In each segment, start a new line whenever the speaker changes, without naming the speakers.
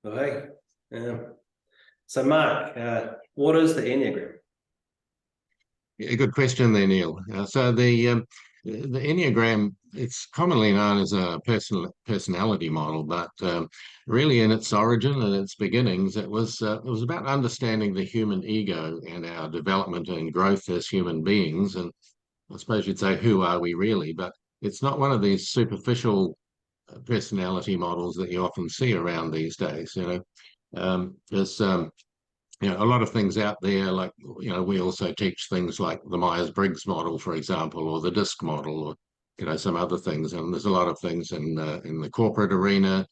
Okay. So, Mark, what is the Enneagram?
Yeah, good question there, Neil. So the Enneagram, it's commonly known as a personality model, but really in its origin and its beginnings, it was about understanding the human ego and our development and growth as human beings. And I suppose you'd say, who are we really? But it's not one of these superficial personality models that you often see around these days. There's a lot of things out there, like, we also teach things like the Myers-Briggs model, for example, or the DISC model, or, some other things. And there's a lot of things in the corporate arena,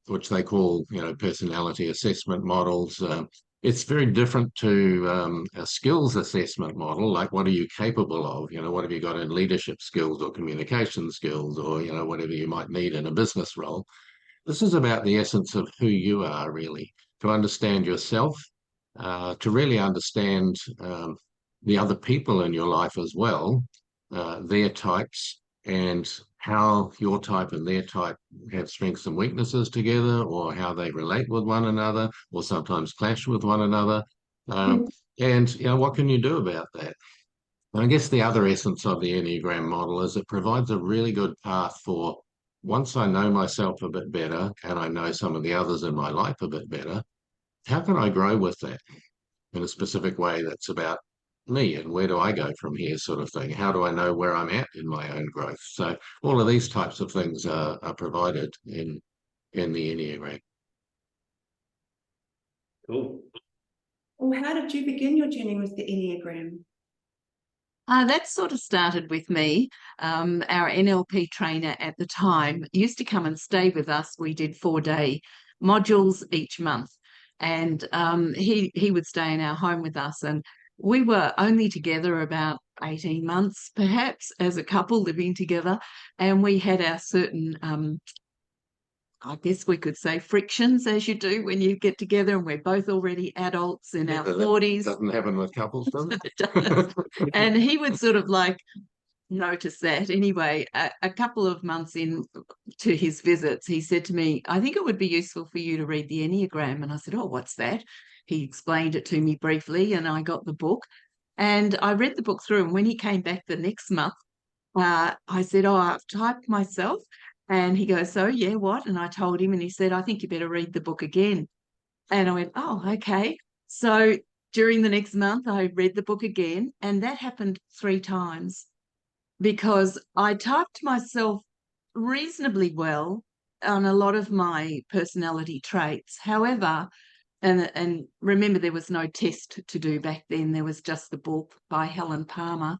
which they call, personality assessment models. It's very different to a skills assessment model, like what are you capable of? What have you got in leadership skills or communication skills, or, whatever you might need in a business role. This is about the essence of who you are, really, to understand yourself, to really understand the other people in your life as well, their types, and how your type and their type have strengths and weaknesses together, or how they relate with one another, or sometimes clash with one another. Um, and, what can you do about that? And I guess the other essence of the Enneagram model is it provides a really good path for, once I know myself a bit better and I know some of the others in my life a bit better, how can I grow with that in a specific way that's about me, and where do I go from here, sort of thing? How do I know where I'm at in my own growth? So all of these types of things are provided in the Enneagram.
Cool.
Well, how did you begin your journey with the Enneagram?
That sort of started with me. Our NLP trainer at the time used to come and stay with us. We did 4-day modules each month, and he would stay in our home with us. And we were only together about 18 months, perhaps, as a couple living together. And we had our certain I guess we could say frictions, as you do when you get together and we're both already adults in our 40s.
Doesn't happen with couples, does it?
It does. And he would sort of like notice that. Anyway, a couple of months in to his visits, he said to me, I think it would be useful for you to read the Enneagram. And I said, oh, what's that? He explained it to me briefly, and I got the book. And I read the book through. And when he came back the next month, I said, oh, I've typed myself. And he goes, so, yeah, what? And I told him, and he said, I think you better read the book again. And I went, oh, okay. So during the next month, I read the book again, and that happened 3 times because I typed myself reasonably well on a lot of my personality traits. However, and remember, there was no test to do back then. There was just the book by Helen Palmer.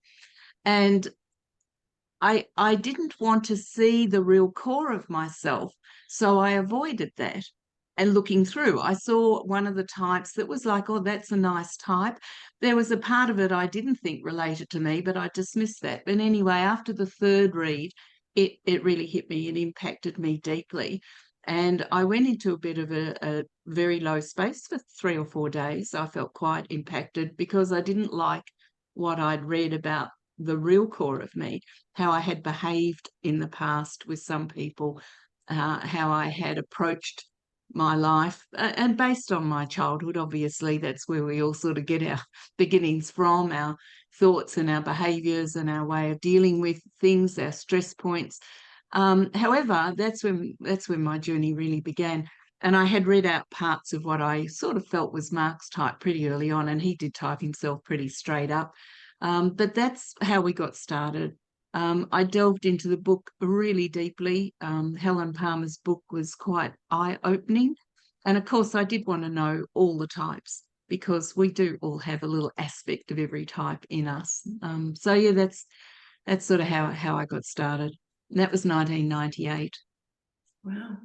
And I didn't want to see the real core of myself, so I avoided that. And looking through, I saw one of the types that was like, oh, that's a nice type. There was a part of it I didn't think related to me, but I dismissed that. But anyway, after the 3rd read, it really hit me and impacted me deeply. And I went into a bit of a very low space for 3 or 4 days. I felt quite impacted because I didn't like what I'd read about the real core of me, how I had behaved in the past with some people, how I had approached my life, and based on my childhood, obviously, that's where we all sort of get our beginnings from, our thoughts and our behaviours and our way of dealing with things, our stress points. However, that's when my journey really began. And I had read out parts of what I sort of felt was Mark's type pretty early on, and he did type himself pretty straight up. But that's how we got started. I delved into the book really deeply. Helen Palmer's book was quite eye-opening. And of course, I did want to know all the types because we do all have a little aspect of every type in us. So yeah, that's sort of how I got started. And that was 1998.
Wow.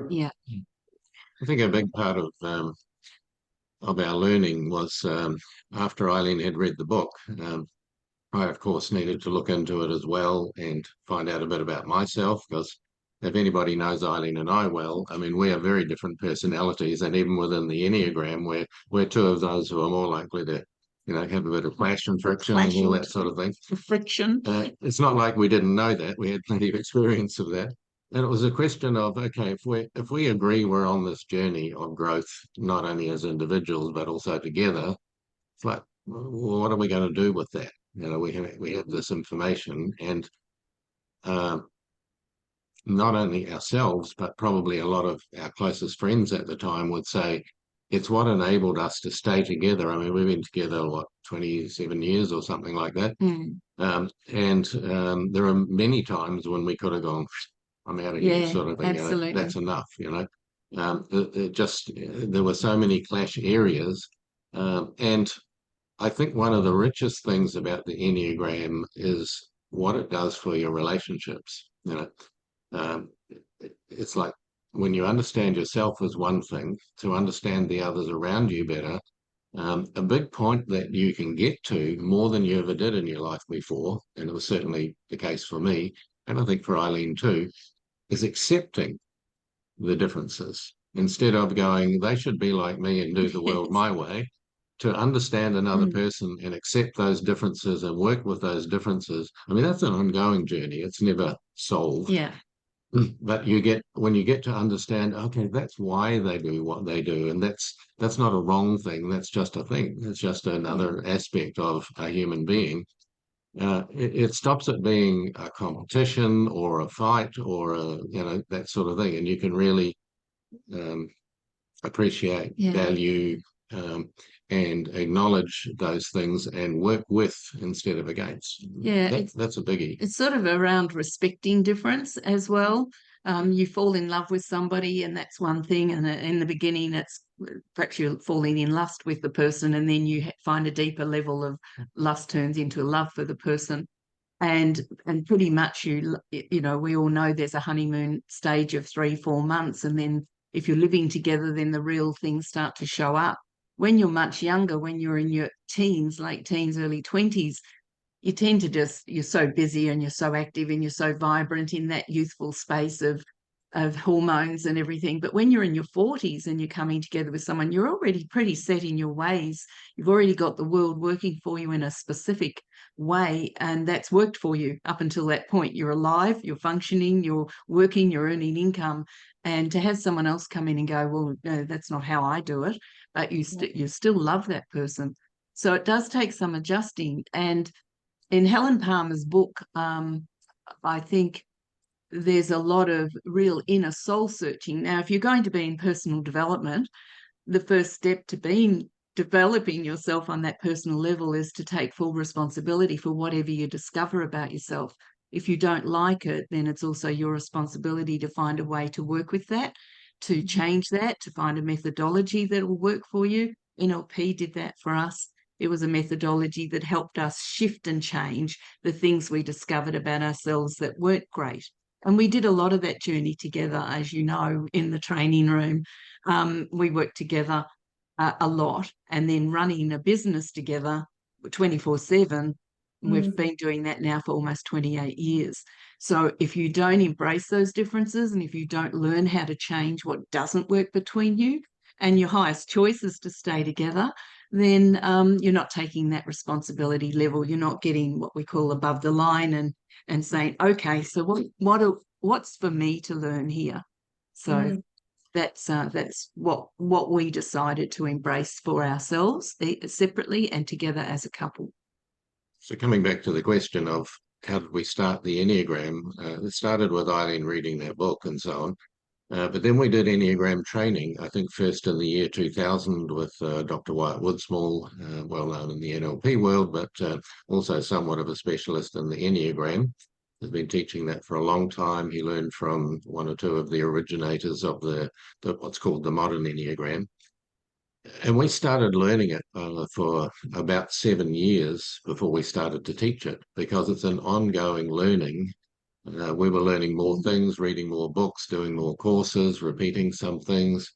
Yeah.
I think a big part of our learning was after Eileen had read the book. I, of course, needed to look into it as well and find out a bit about myself, because if anybody knows Eileen and I well, I mean, we are very different personalities, and even within the Enneagram, we're 2 of those who are more likely to, have a bit of clash and friction and all that sort of thing.
Friction.
It's not like we didn't know that. We had plenty of experience of that. And it was a question of, okay, if we agree we're on this journey of growth, not only as individuals but also together, it's like, well, what are we going to do with that? You know, we have this information, and not only ourselves, but probably a lot of our closest friends at the time would say it's what enabled us to stay together. I mean, we've been together, what, 27 years or something like that. There are many times when we could have gone, I'm out of here, sort of thing.
Absolutely.
You know, that's enough, you know. There were so many clash areas. And I think one of the richest things about the Enneagram is what it does for your relationships. You know, it's like when you understand yourself as one thing, to understand the others around you better, a big point that you can get to more than you ever did in your life before, and it was certainly the case for me, and I think for Eileen too, is accepting the differences instead of going, they should be like me and do the world my way. To understand another person and accept those differences and work with those differences. I mean, that's an ongoing journey. It's never solved.
Yeah.
But when you get to understand, okay, that's why they do what they do, and that's not a wrong thing. That's just a thing. It's just another aspect of a human being. It stops it being a competition or a fight or that sort of thing, and you can really appreciate, value, and acknowledge those things and work with instead of against.
Yeah,
that's a biggie.
It's sort of around respecting difference as well. You fall in love with somebody and that's one thing, and in the beginning it's perhaps you're falling in lust with the person, and then you find a deeper level of lust turns into love for the person. And pretty much you know, we all know there's a honeymoon stage of 3-4 months, and then if you're living together, then the real things start to show up. When you're much younger, when you're in your teens, late teens, early 20s, you tend to you're so busy and you're so active and you're so vibrant in that youthful space of hormones and everything. But when you're in your 40s and you're coming together with someone, you're already pretty set in your ways. You've already got the world working for you in a specific way, and that's worked for you up until that point. You're alive, you're functioning, you're working, you're earning income. And to have someone else come in and go, well, no, that's not how I do it, but you still love that person. So it does take some adjusting. And in Helen Palmer's book, I think there's a lot of real inner soul searching. Now, if you're going to be in personal development, the first step to developing yourself on that personal level is to take full responsibility for whatever you discover about yourself. If you don't like it, then it's also your responsibility to find a way to work with that, to change that, to find a methodology that will work for you. NLP did that for us. It was a methodology that helped us shift and change the things we discovered about ourselves that weren't great. And we did a lot of that journey together, as you know, in the training room. We worked together a lot, and then running a business together 24/7. We've been doing that now for almost 28 years. So if you don't embrace those differences, and if you don't learn how to change what doesn't work between you, and your highest choice is to stay together, then you're not taking that responsibility level. You're not getting what we call above the line and saying, okay, so what's for me to learn here? So that's what we decided to embrace for ourselves separately and together as a couple.
So coming back to the question of how did we start the Enneagram, it started with Eileen reading that book and so on. But then we did Enneagram training, I think first in the year 2000 with Dr. Wyatt Woodsmall, well known in the NLP world, but also somewhat of a specialist in the Enneagram. He's been teaching that for a long time. He learned from one or two of the originators of the what's called the modern Enneagram. And we started learning it for about 7 years before we started to teach it, because it's an ongoing learning. We were learning more things, reading more books, doing more courses, repeating some things,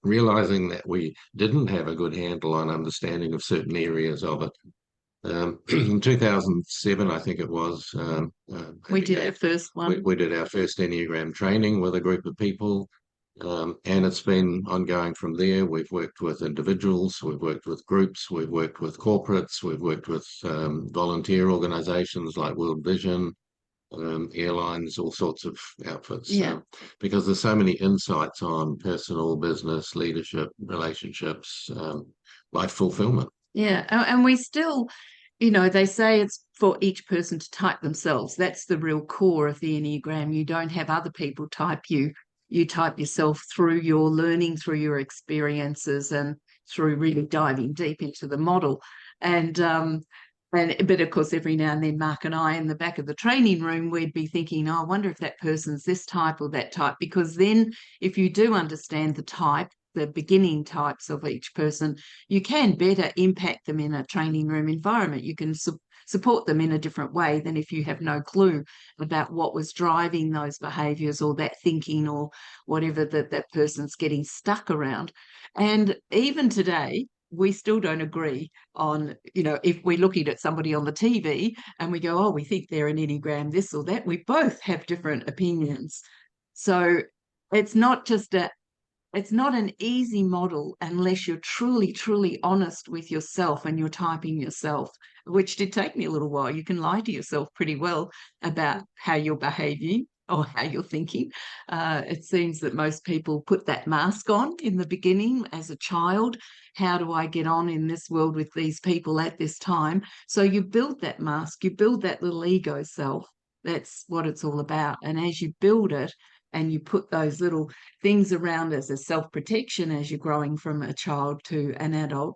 realizing that we didn't have a good handle on understanding of certain areas of it. In 2007, I think it was.
We did our first one.
We did our first Enneagram training with a group of people. And it's been ongoing from there. We've worked with individuals, we've worked with groups, we've worked with corporates, we've worked with volunteer organizations like World Vision. airlines, all sorts of outfits.
Yeah.
Because there's so many insights on personal, business, leadership, relationships, life fulfillment.
Yeah, and we still, you know, they say it's for each person to type themselves. That's the real core of the Enneagram. You don't have other people type you. You type yourself through your learning, through your experiences, and through really diving deep into the model. And but of course, every now and then, Mark and I, in the back of the training room, we'd be thinking, oh, I wonder if that person's this type or that type. Because then, if you do understand the type, the beginning types of each person, you can better impact them in a training room environment. You can support them in a different way than if you have no clue about what was driving those behaviors or that thinking or whatever that person's getting stuck around. And even today, we still don't agree on, you know, if we're looking at somebody on the TV and we go, oh, we think they're an Enneagram this or that, we both have different opinions. So it's not just it's not an easy model unless you're truly, truly honest with yourself and you're typing yourself, which did take me a little while. You can lie to yourself pretty well about how you're behaving or how you're thinking. It seems that most people put that mask on in the beginning as a child. How do I get on in this world with these people at this time? So you build that mask, you build that little ego self. That's what it's all about. And as you build it, and you put those little things around as a self-protection as you're growing from a child to an adult,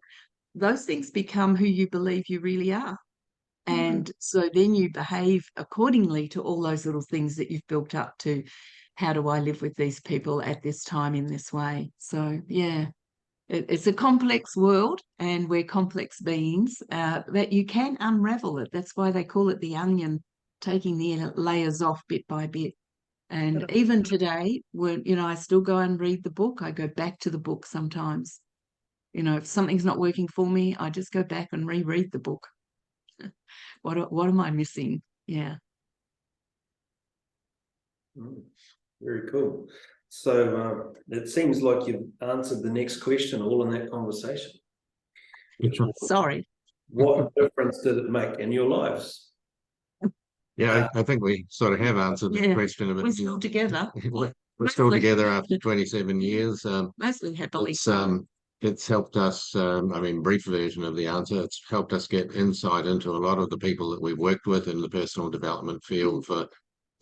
those things become who you believe you really are. And so then you behave accordingly to all those little things that you've built up to. How do I live with these people at this time in this way? So, yeah, it's a complex world, and we're complex beings, that you can unravel it. That's why they call it the onion, taking the layers off bit by bit. And even today, when, you know, I still go and read the book, I go back to the book sometimes. You know, if something's not working for me, I just go back and reread the book. What am I missing? Yeah.
Very cool. So it seems like you've answered the next question all in that conversation.
Sorry.
What difference did it make in your lives?
Yeah, I think we sort of have answered the question of it.
We're still together.
We're still together after 27 years.
Mostly happily.
It's helped us, I mean, brief version of the answer, it's helped us get insight into a lot of the people that we've worked with in the personal development field for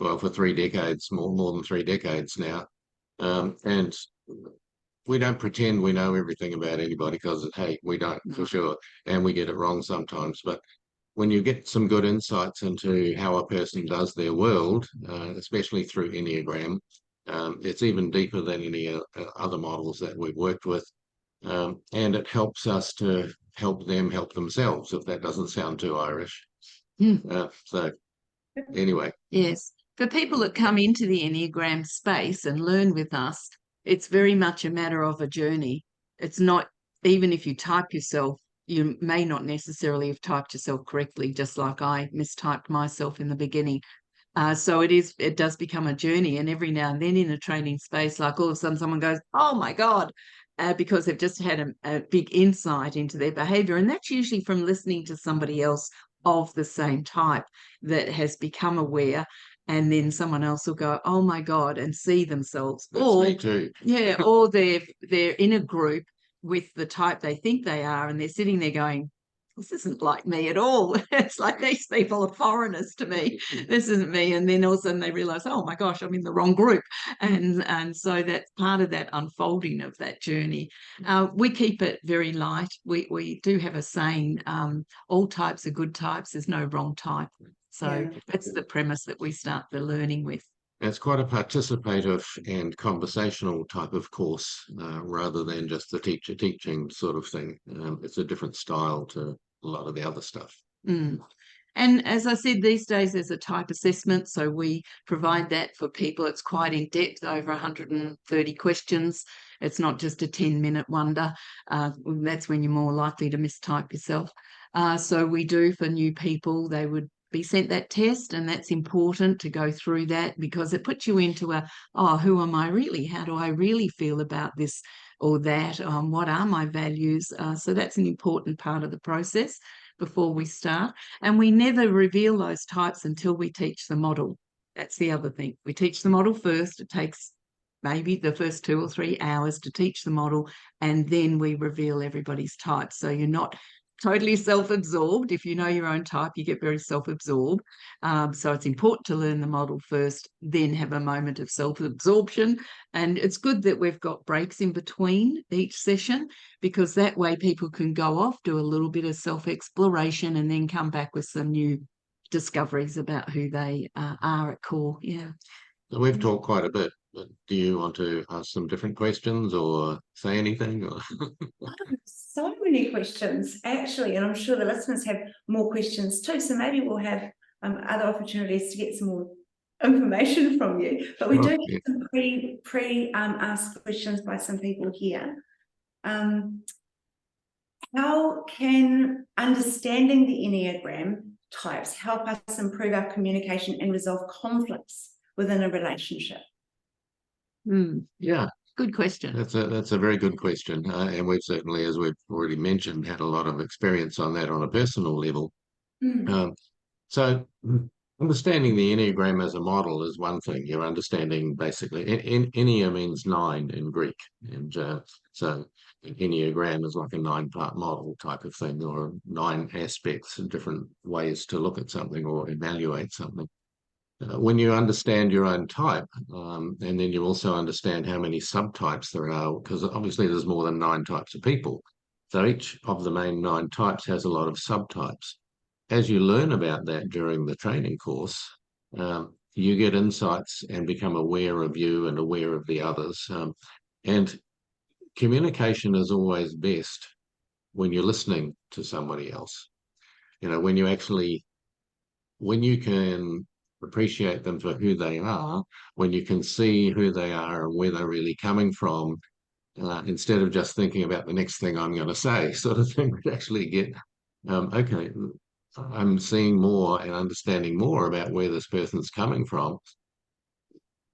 3 decades, more than 3 decades now. And we don't pretend we know everything about anybody, because, hey, we don't, for sure, and we get it wrong sometimes. But when you get some good insights into how a person does their world, especially through Enneagram, it's even deeper than any other models that we've worked with. And it helps us to help them help themselves, if that doesn't sound too Irish. So anyway.
Yes. For people that come into the Enneagram space and learn with us, it's very much a matter of a journey. It's not, even if you type yourself, you may not necessarily have typed yourself correctly, just like I mistyped myself in the beginning. So it does become a journey. And every now and then in a training space, like all of a sudden someone goes, oh my God, because they've just had a big insight into their behavior. And that's usually from listening to somebody else of the same type that has become aware. And then someone else will go, oh my God, and see themselves.
That's me too.
Yeah, or they're in a group with the type they think they are, and they're sitting there going, this isn't like me at all. It's like these people are foreigners to me. This isn't me. And then all of a sudden they realize, oh my gosh, I'm in the wrong group. And so that's part of that unfolding of that journey. We keep it very light. We do have a saying, all types are good types. There's no wrong type. So that's the premise that we start the learning with.
It's quite a participative and conversational type of course, rather than just the teacher teaching sort of thing. It's a different style to a lot of the other stuff.
And as I said, these days there's a type assessment, so we provide that for people. It's quite in depth, over 130 questions. It's not just a 10-minute wonder. That's when you're more likely to mistype yourself. So we do for new people, they would be sent that test, and that's important to go through that, because it puts you into who am I really? How do I really feel about this or that? What are my values? So that's an important part of the process before we start. And we never reveal those types until we teach the model. That's the other thing. We teach the model first. It takes maybe the first 2 or 3 hours to teach the model, and then we reveal everybody's type. So you're not totally self-absorbed. If you know your own type, you get very self-absorbed. So it's important to learn the model first, then have a moment of self-absorption. And it's good that we've got breaks in between each session, because that way people can go off, do a little bit of self-exploration, and then come back with some new discoveries about who they are at core. Yeah.
So we've talked quite a bit, but do you want to ask some different questions or say anything? Or
So many questions, actually, and I'm sure the listeners have more questions too. So maybe we'll have other opportunities to get some more information from you. But we do have some asked questions by some people here. How can understanding the Enneagram types help us improve our communication and resolve conflicts within a relationship?
Yeah,
Good question.
that's a very good question, and we've certainly, as we've already mentioned, had a lot of experience on that on a personal level. So understanding the Enneagram as a model is one thing. You're understanding basically, Ennea means 9 in Greek, and so Enneagram is like a 9-part model type of thing, or 9 aspects and different ways to look at something or evaluate something. When you understand your own type, and then you also understand how many subtypes there are, because obviously there's more than 9 types of people. So each of the main 9 types has a lot of subtypes. As you learn about that during the training course, you get insights and become aware of you and aware of the others. And communication is always best when you're listening to somebody else. You know, when you can appreciate them for who they are, when you can see who they are and where they're really coming from, instead of just thinking about the next thing I'm going to say, sort of thing, but actually get, okay, I'm seeing more and understanding more about where this person's coming from.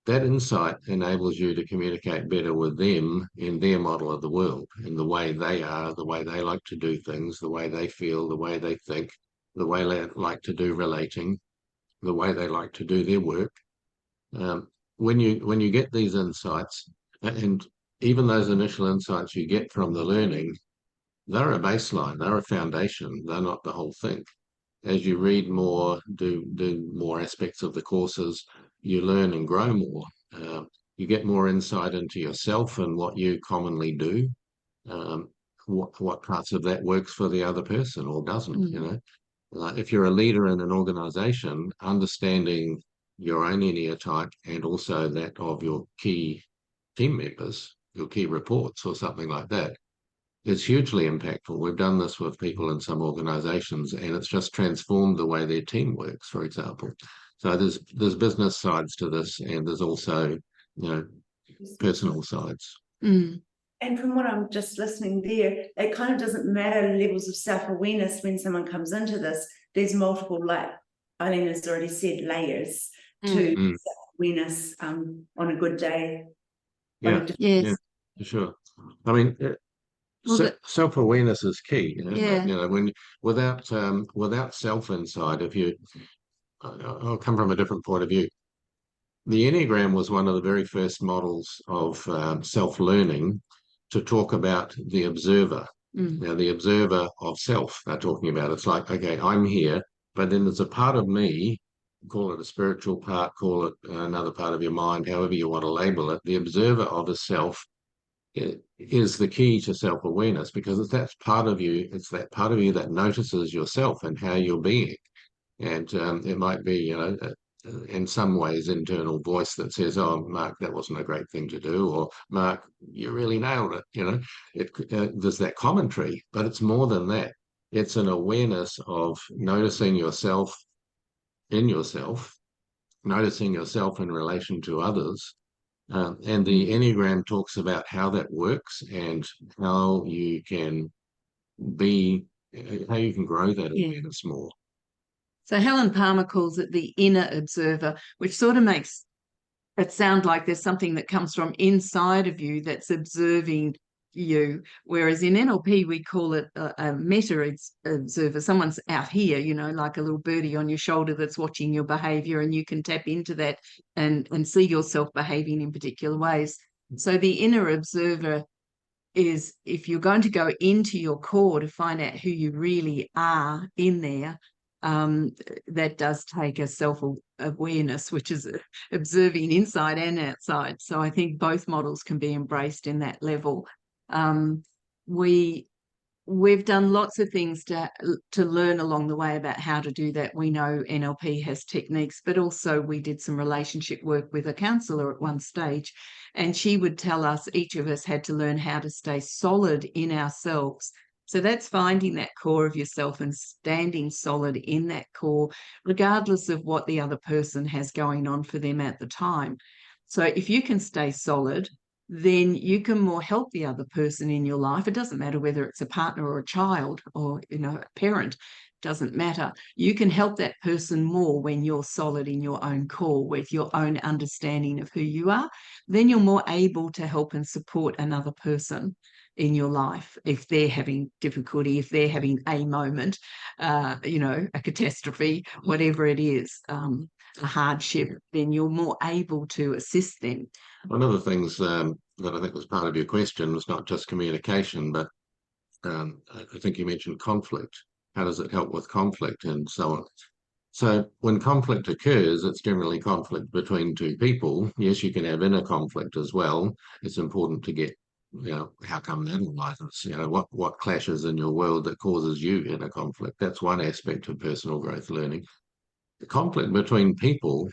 That insight enables you to communicate better with them in their model of the world, in the way they are, the way they like to do things, the way they feel, the way they think, the way they like to do relating, the way they like to do their work. When you get these insights, and even those initial insights you get from the learning, they're a baseline, they're a foundation, they're not the whole thing. As you read more, do more aspects of the courses, you learn and grow more. You get more insight into yourself and what you commonly do, what parts of that works for the other person or doesn't, you know. If you're a leader in an organization, understanding your own Enneatype and also that of your key team members, your key reports or something like that, is hugely impactful. We've done this with people in some organizations, and it's just transformed the way their team works, for example. So there's business sides to this, and there's also, personal sides.
And from what I'm just listening there, it kind of doesn't matter levels of self-awareness when someone comes into this. There's multiple, like Eileen has already said, layers to self-awareness on a good day.
Yeah, for sure. I mean, self-awareness is key. When without self-insight, I'll come from a different point of view. The Enneagram was one of the very first models of self-learning to talk about the observer. Now, the observer of self they're talking about. It's like, okay, I'm here, but then there's a part of me, call it a spiritual part, call it another part of your mind, however you want to label it. The observer of a self is the key to self-awareness, because it's that part of you that notices yourself and how you're being. And it might be, in some ways, internal voice that says, "Oh, Mark, that wasn't a great thing to do," or "Mark, you really nailed it." There's that commentary, but it's more than that. It's an awareness of noticing yourself in yourself, noticing yourself in relation to others. And the Enneagram talks about how that works and how you can grow that awareness more.
So Helen Palmer calls it the inner observer, which sort of makes it sound like there's something that comes from inside of you that's observing you, whereas in NLP we call it a meta observer. Someone's out here, you know, like a little birdie on your shoulder that's watching your behavior, and you can tap into that and see yourself behaving in particular ways. So the inner observer is, if you're going to go into your core to find out who you really are in there, that does take a self-awareness, which is observing inside and outside. So I think both models can be embraced in that level. We've done lots of things to learn along the way about how to do that. We know NLP has techniques, but also we did some relationship work with a counsellor at one stage, and she would tell us each of us had to learn how to stay solid in ourselves. So that's finding that core of yourself and standing solid in that core, regardless of what the other person has going on for them at the time. So if you can stay solid, then you can more help the other person in your life. It doesn't matter whether it's a partner or a child or, you know, a parent, doesn't matter. You can help that person more when you're solid in your own core with your own understanding of who you are. Then you're more able to help and support another person in your life if they're having difficulty, if they're having a moment, you know, a catastrophe, whatever it is, a hardship, then you're more able to assist them.
One of the things that I think was part of your question was not just communication, but I think you mentioned conflict. How does it help with conflict and so on? So when conflict occurs, it's generally conflict between two people. Yes, you can have inner conflict as well. It's important to get, you know, how come that arises? You know, what clashes in your world that causes you inner conflict? That's one aspect of personal growth learning. The conflict between people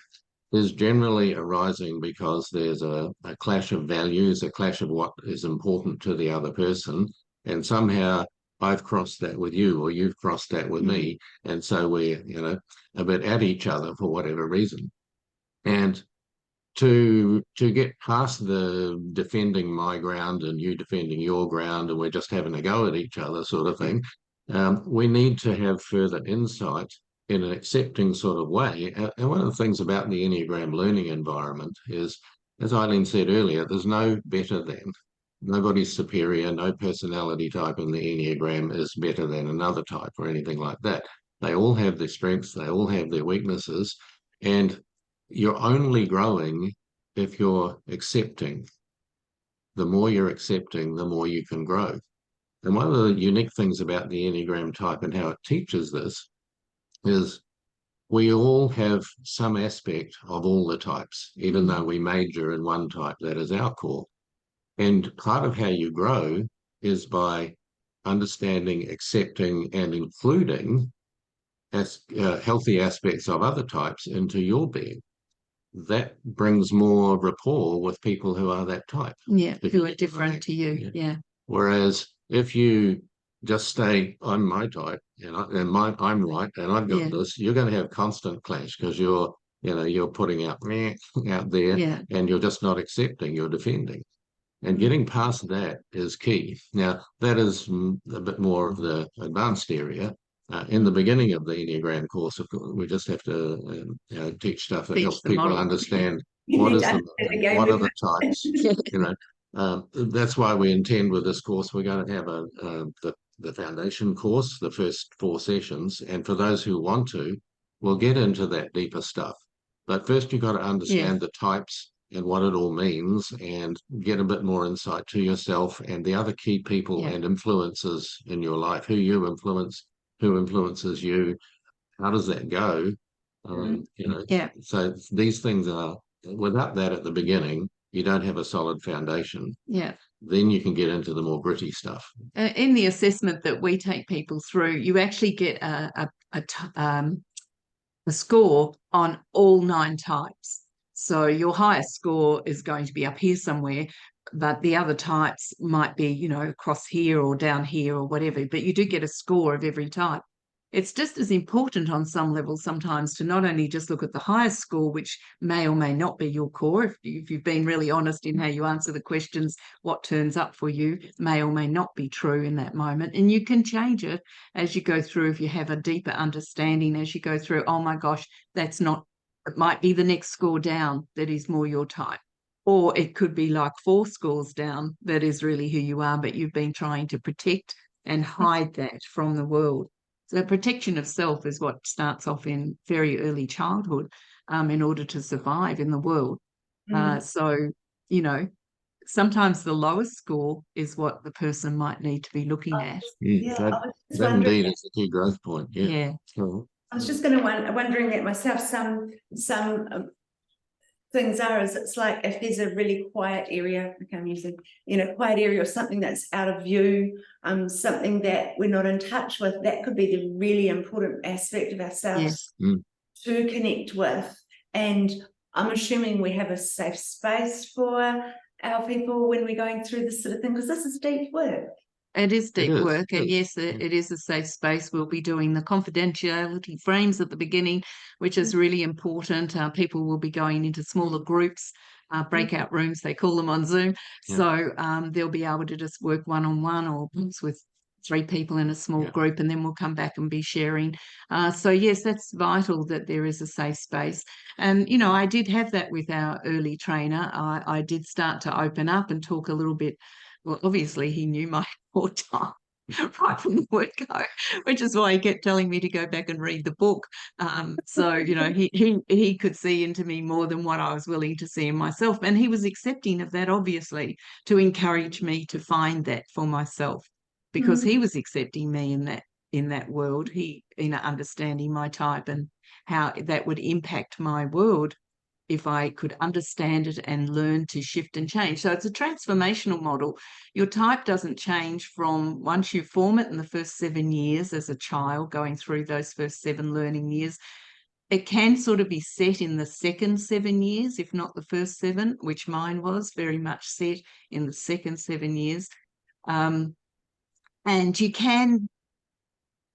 is generally arising because there's a clash of values, a clash of what is important to the other person, and somehow I've crossed that with you or you've crossed that with me, and so we're, you know, a bit at each other for whatever reason. And to get past the defending my ground and you defending your ground and we're just having a go at each other sort of thing, we need to have further insight in an accepting sort of way. And one of the things about the Enneagram learning environment is, as Eileen said earlier, there's no better than. Nobody's superior, no personality type in the Enneagram is better than another type or anything like that. They all have their strengths, they all have their weaknesses, and you're only growing if you're accepting. The more you're accepting, the more you can grow. And one of the unique things about the Enneagram type and how it teaches this is we all have some aspect of all the types, even though we major in one type, that is our core. And part of how you grow is by understanding, accepting, and including healthy aspects of other types into your being. That brings more rapport with people who are that type.
Yeah, who are different to you. Yeah.
Whereas if you just stay, I'm my type, I'm right, and I've got this, you're going to have constant clash because you're putting out there, and you're just not accepting, you're defending. And getting past that is key. Now, that is a bit more of the advanced area. In the beginning of the Enneagram course, of course, we just have to teach stuff that helps people understand what are the types. That's why we intend with this course, we're going to have the foundation course, the first 4 sessions. And for those who want to, we'll get into that deeper stuff. But first, you've got to understand the types and what it all means and get a bit more insight to yourself and the other key people and influences in your life, who you influence, who influences you, how does that go? So these things are, without that at the beginning, you don't have a solid foundation.
Yeah.
Then you can get into the more gritty stuff.
In the assessment that we take people through, you actually get a score on all 9 types. So your highest score is going to be up here somewhere, but the other types might be, across here or down here or whatever, but you do get a score of every type. It's just as important on some level sometimes to not only just look at the highest score, which may or may not be your core. If you've been really honest in how you answer the questions, what turns up for you may or may not be true in that moment. And you can change it as you go through. If you have a deeper understanding as you go through, oh my gosh, that's not, it might be the next score down that is more your type. or it could be like 4 scores down, that is really who you are, but you've been trying to protect and hide that from the world. So protection of self is what starts off in very early childhood, in order to survive in the world. So, you know, sometimes the lowest score is what the person might need to be looking at.
That indeed is a key growth point.
Yeah.
Sure.
I was just going to wondering that myself. Some things are, is it's like if there's a really quiet area, I'm using, quiet area or something that's out of view, something that we're not in touch with, that could be the really important aspect of ourselves to connect with. And I'm assuming we have a safe space for our people when we're going through this sort of thing, because this is deep work.
It is deep work, and yes, it is a safe space. We'll be doing the confidentiality frames at the beginning, which is really important. People will be going into smaller groups, breakout rooms, they call them on Zoom. So they'll be able to just work one-on-one or with 3 people in a small group, and then we'll come back and be sharing. So yes, that's vital that there is a safe space. And, I did have that with our early trainer. I did start to open up and talk a little bit. Well, obviously he knew my core type right from the word go, which is why he kept telling me to go back and read the book. So, he could see into me more than what I was willing to see in myself. And he was accepting of that, obviously, to encourage me to find that for myself, because he was accepting me in that world. He, understanding my type and how that would impact my world if I could understand it and learn to shift and change. So it's a transformational model. Your type doesn't change from once you form it in the first 7 years as a child, going through those first 7 learning years. It can sort of be set in the second 7 years, if not the first 7, which mine was very much set in the second 7 years. And you can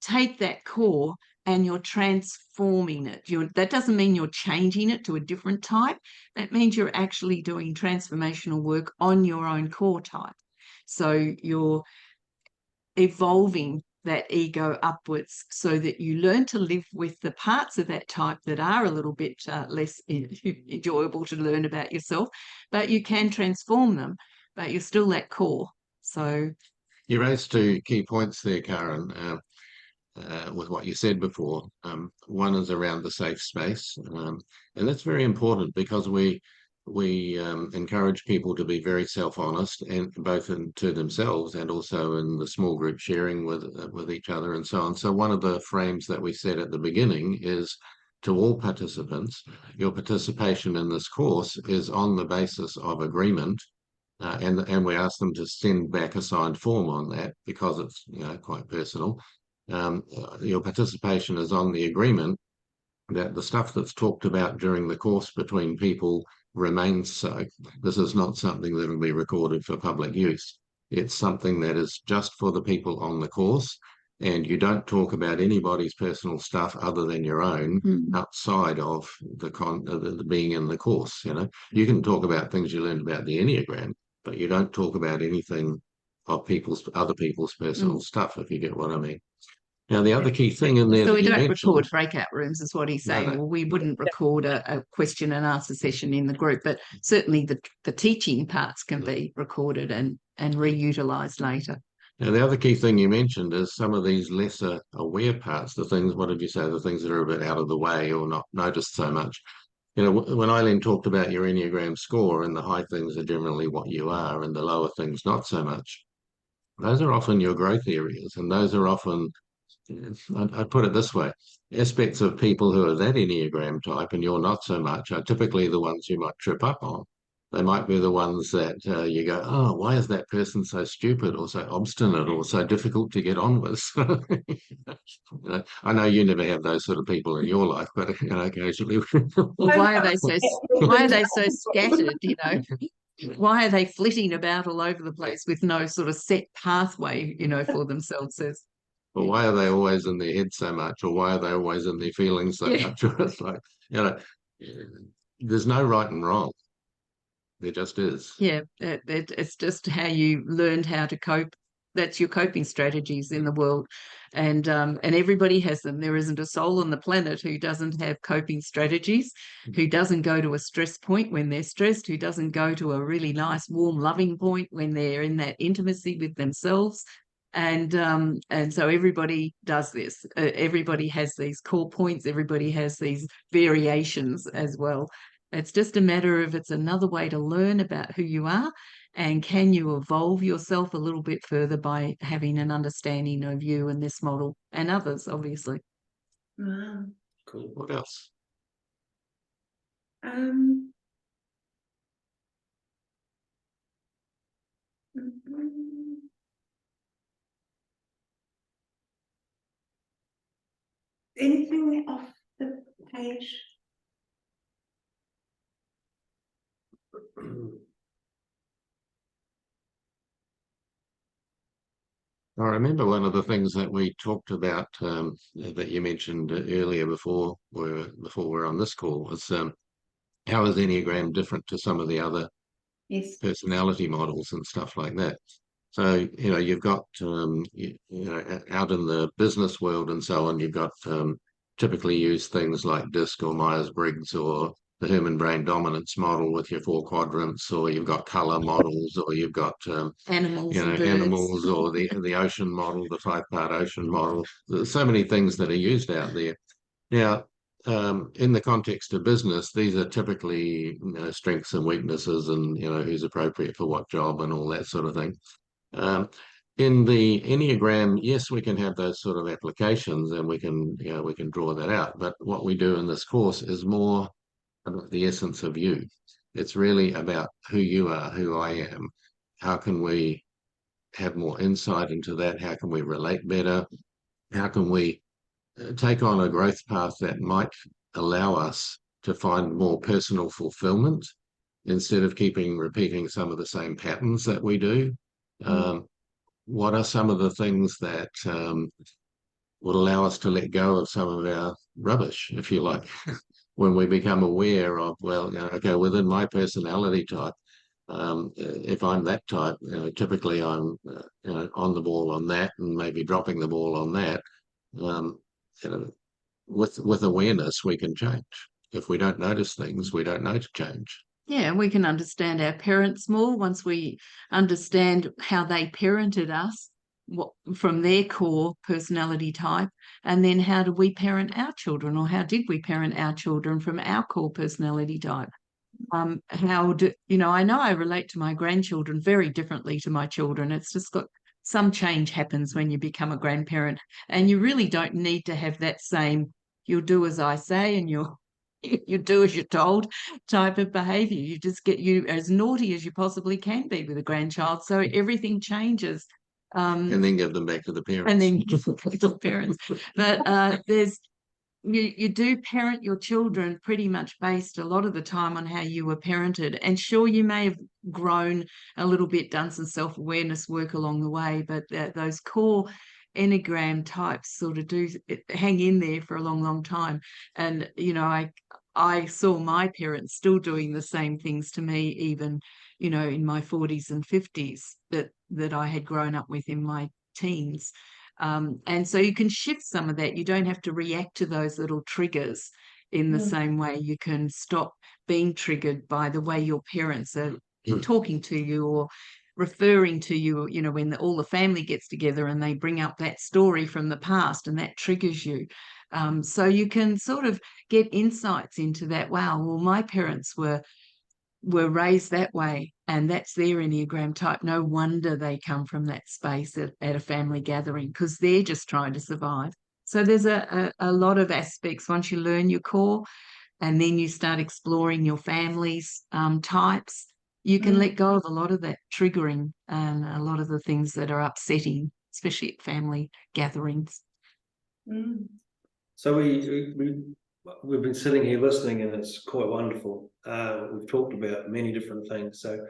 take that core and you're transforming it. That doesn't mean you're changing it to a different type. That means you're actually doing transformational work on your own core type. So you're evolving that ego upwards so that you learn to live with the parts of that type that are a little bit less enjoyable to learn about yourself, but you can transform them, but you're still that core. So
you raised 2 key points there, Karyn. With what you said before. One is around the safe space, and that's very important because we encourage people to be very self-honest, and both to themselves and also in the small group sharing with each other and so on. So one of the frames that we said at the beginning is, to all participants, your participation in this course is on the basis of agreement. And we ask them to send back a signed form on that because it's quite personal. Your participation is on the agreement that the stuff that's talked about during the course between people remains so. This is not something that will be recorded for public use. It's something that is just for the people on the course, and you don't talk about anybody's personal stuff other than your own outside of the being in the course. You can talk about things you learned about the Enneagram, but you don't talk about anything of other people's personal stuff, if you get what I mean. Now, the other key thing in there,
so we don't record breakout rooms, is what he's saying.
No.
Well, we wouldn't record a question and answer session in the group, but certainly the teaching parts can be recorded and reutilised later.
Now, the other key thing you mentioned is some of these lesser aware parts, the things, what did you say, the things that are a bit out of the way or not noticed so much. When Eileen talked about your Enneagram score, and the high things are generally what you are and the lower things not so much, those are often your growth areas, and those are often, I'd put it this way, aspects of people who are that Enneagram type and you're not so much are typically the ones you might trip up on. They might be the ones that you go, oh, why is that person so stupid or so obstinate or so difficult to get on with? I know you never have those sort of people in your life, but occasionally.
Why are they so scattered, Why are they flitting about all over the place with no sort of set pathway, for themselves?
Or why are they always in their head so much? Or why are they always in their feelings so much? It's like, there's no right and wrong. There just is.
Yeah, it's just how you learned how to cope that's your coping strategies in the world, and everybody has them. There isn't a soul on the planet who doesn't have coping strategies, who doesn't go to a stress point when they're stressed, who doesn't go to a really nice, warm, loving point when they're in that intimacy with themselves. And so everybody does this. Everybody has these core points. Everybody has these variations as well. It's just a matter of, it's another way to learn about who you are, and can you evolve yourself a little bit further by having an understanding of you and this model and others, obviously.
Wow.
Cool.
What else?
Anything off the page?
I remember one of the things that we talked about that you mentioned earlier before we're on this call was how is Enneagram different to some of the other
Yes.
personality models and stuff like that. So, you've got, out in the business world and so on, you've got typically use things like DISC or Myers-Briggs or the Human Brain Dominance model with your 4 quadrants, or you've got color models, or you've got
Animals and birds.
animals, or the ocean model, the 5-part ocean model. There's so many things that are used out there. Now, in the context of business, these are typically strengths and weaknesses, and who's appropriate for what job and all that sort of thing. In the Enneagram, yes, we can have those sort of applications, and we can draw that out. But what we do in this course is more about the essence of you. It's really about who you are, who I am. How can we have more insight into that? How can we relate better? How can we take on a growth path that might allow us to find more personal fulfillment instead of repeating some of the same patterns that we do? What are some of the things that would allow us to let go of some of our rubbish, if you like, when we become aware of, okay, within my personality type, if I'm that type, typically I'm on the ball on that and maybe dropping the ball on that. With awareness, we can change. If we don't notice things, we don't know to change.
Yeah, we can understand our parents more once we understand how they parented us from their core personality type, and then how do we parent our children, or how did we parent our children from our core personality type? I know I relate to my grandchildren very differently to my children. It's just got some change happens when you become a grandparent, and you really don't need to have that same "you'll do as I say" and you do as you're told type of behavior. You just get you as naughty as you possibly can be with a grandchild, so everything changes.
And then give them back to the parents.
And then give them back to the parents. But you do parent your children pretty much based a lot of the time on how you were parented. And sure, you may have grown a little bit, done some self-awareness work along the way, but those core Enneagram types sort of do hang in there for a long, long time. And, I saw my parents still doing the same things to me, even, in my 40s and 50s that I had grown up with in my teens. And so you can shift some of that. You don't have to react to those little triggers in the same way. You can stop being triggered by the way your parents are talking to you or referring to you, when all the family gets together and they bring up that story from the past and that triggers you. So you can sort of get insights into that. Wow, well, my parents were raised that way, and that's their Enneagram type. No wonder they come from that space at a family gathering, because they're just trying to survive. So there's a lot of aspects once you learn your core, and then you start exploring your family's types. You can let go of a lot of that triggering and a lot of the things that are upsetting, especially at family gatherings.
So we've been sitting here listening, and it's quite wonderful. We've talked about many different things. So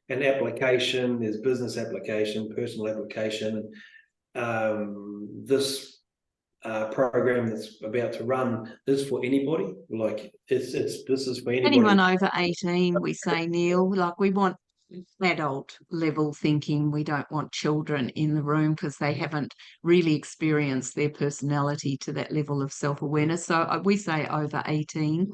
an application, there's business application, personal application. This program that's about to run is for anybody. Like this is for anybody.
Anyone over 18, we say, Neil, like we want adult level thinking. We don't want children in the room because they haven't really experienced their personality to that level of self-awareness. So we say over 18.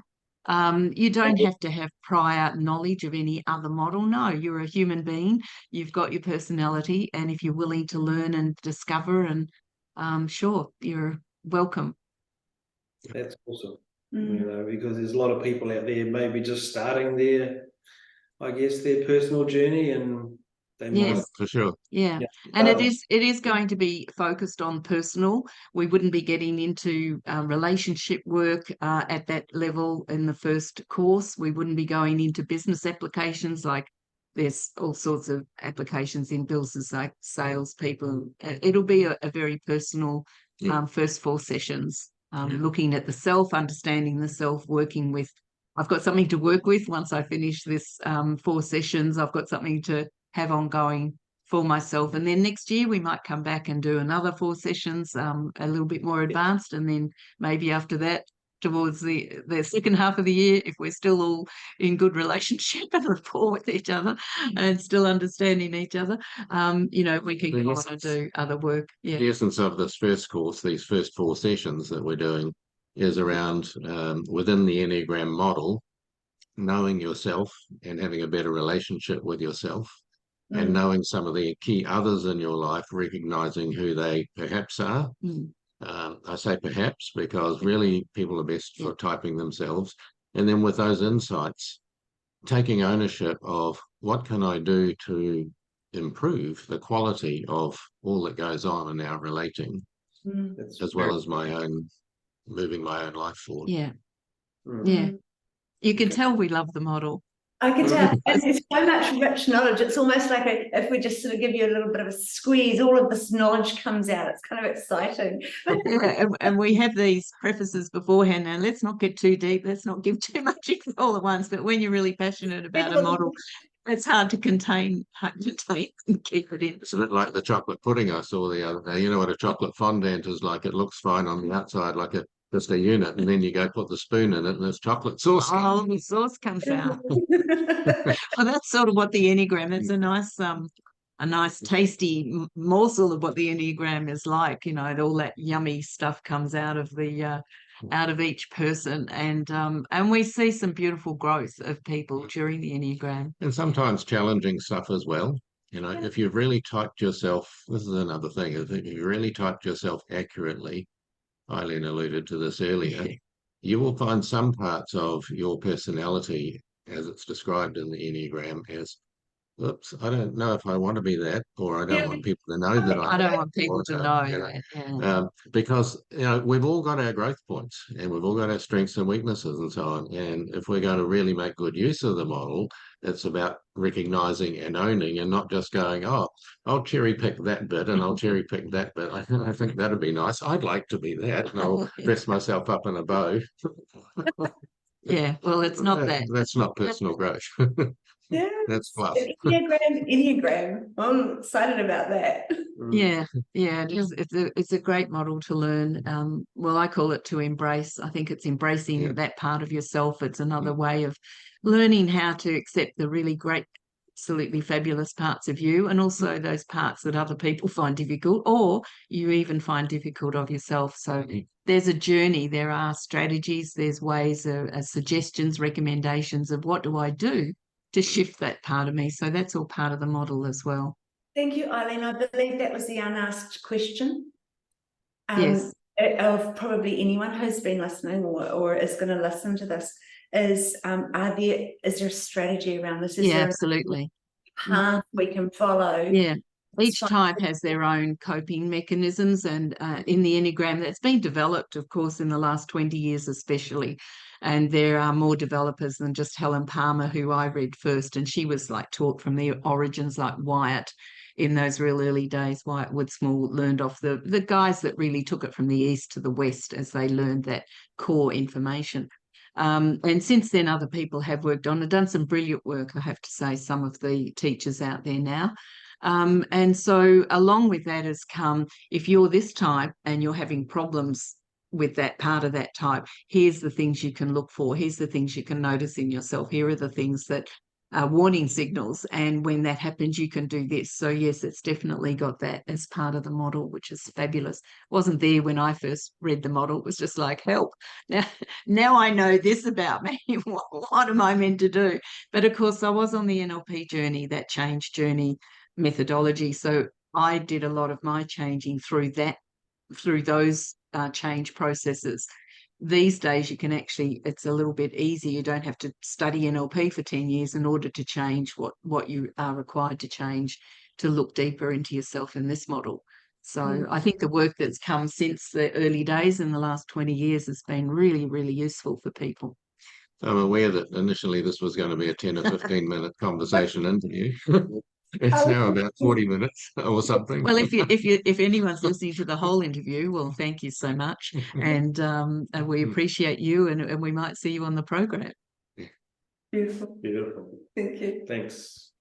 You don't have to have prior knowledge of any other model. No, you're a human being. You've got your personality, and if you're willing to learn and discover, and sure, you're welcome.
That's awesome.
Mm.
You know, because there's a lot of people out there maybe just starting their, I guess, their personal journey, and they might.
Yes.
For sure.
Yeah.
Yeah.
And it is going to be focused on personal. We wouldn't be getting into relationship work at that level in the first course. We wouldn't be going into business applications, like there's all sorts of applications in business, like salespeople. It'll be a very personal first 4 sessions, looking at the self, understanding the self, working with. I've got something to work with once I finish this 4 sessions. I've got something to have ongoing for myself, and then next year we might come back and do another 4 sessions, a little bit more advanced, and then maybe after that, towards the second half of the year, if we're still all in good relationship and rapport with each other and still understanding each other, you know, we can go on and do other work. Yeah.
The essence of this first course, these first 4 sessions that we're doing, is around within the Enneagram model, knowing yourself and having a better relationship with yourself, and knowing some of the key others in your life, recognizing who they perhaps are. I say perhaps because really people are best for typing themselves. And then with those insights, taking ownership of what can I do to improve the quality of all that goes on in our relating, as well as my own, moving my own life forward.
Yeah. Yeah. You can tell we love the model.
I can tell, and there's so much rich knowledge. It's almost like if we just sort of give you a little bit of a squeeze, all of this knowledge comes out. It's kind of exciting.
Yeah, and we have these prefaces beforehand. Now, let's not get too deep. Let's not give too much info all at once. But when you're really passionate about a model, it's hard to contain and keep it in.
It's a bit like the chocolate pudding I saw the other day. You know what a chocolate fondant is like? It looks fine on the outside, like just a unit, and then you go put the spoon in it, and it's chocolate sauce.
Oh, the sauce comes out. Well, that's sort of what the Enneagram. It's a nice tasty morsel of what the Enneagram is like. You know, all that yummy stuff comes out of the out of each person, and we see some beautiful growth of people during the Enneagram,
And sometimes challenging stuff as well. You know, if you've really typed yourself, this is another thing, if you really typed yourself accurately, Eileen alluded to this earlier, you will find some parts of your personality, as it's described in the Enneagram, as, oops, I don't know if I want to be that, or I don't want people to know that
I don't want people to know that.
because, you know, we've all got our growth points and we've all got our strengths and weaknesses and so on. And if we're going to really make good use of the model, it's about recognizing and owning, and not just going, oh, I'll cherry pick that bit and I'll cherry pick that bit. I think that'd be nice. I'd like to be that, and I'll dress myself up in a bow.
Yeah, well, it's not that.
That's not personal growth.
Yeah,
That's fluff.
Enneagram. I'm excited about that.
Yeah, it is. It's a great model to learn. Well, I call it to embrace. I think it's embracing that part of yourself. It's another way of learning how to accept the really great, absolutely fabulous parts of you, and also those parts that other people find difficult, or you even find difficult of yourself. So there's a journey. There are strategies. There's ways, suggestions, recommendations of what do I do to shift that part of me. So that's all part of the model as well.
Thank you, Eileen. I believe that was the unasked question.
Yes.
Of probably anyone who's been listening or is going to listen to this is there a strategy around this? Is there
absolutely.
a path we can follow?
Yeah. Each type has their own coping mechanisms, and in the Enneagram that's been developed, of course, in the last 20 years especially. And there are more developers than just Helen Palmer, who I read first, and she was like taught from the origins, like Wyatt in those real early days. Wyatt Woodsmall learned off the guys that really took it from the east to the west as they learned that core information. And since then, other people have worked on and done some brilliant work, I have to say, some of the teachers out there now. And so along with that has come, if you're this type and you're having problems with that part of that type, here's the things you can look for. Here's the things you can notice in yourself. Here are the things that warning signals, and when that happens you can do this. So yes, it's definitely got that as part of the model, which is fabulous. Wasn't there when I first read the model. It was just like, help, now I know this about me. What am I meant to do? But of course I was on the NLP journey, that change journey methodology, so I did a lot of my changing through those change processes. These days you can actually, it's a little bit easier. You don't have to study NLP for 10 years in order to change what you are required to change, to look deeper into yourself in this model. So I think the work that's come since the early days in the last 20 years has been really, really useful for people.
I'm aware that initially this was going to be a 10 or 15 minute conversation interview. It's now about 40 minutes or something.
Well, if anyone's listening to the whole interview, well, thank you so much, and we appreciate you, and we might see you on the program.
Beautiful.
Beautiful.
Thank you.
Thanks.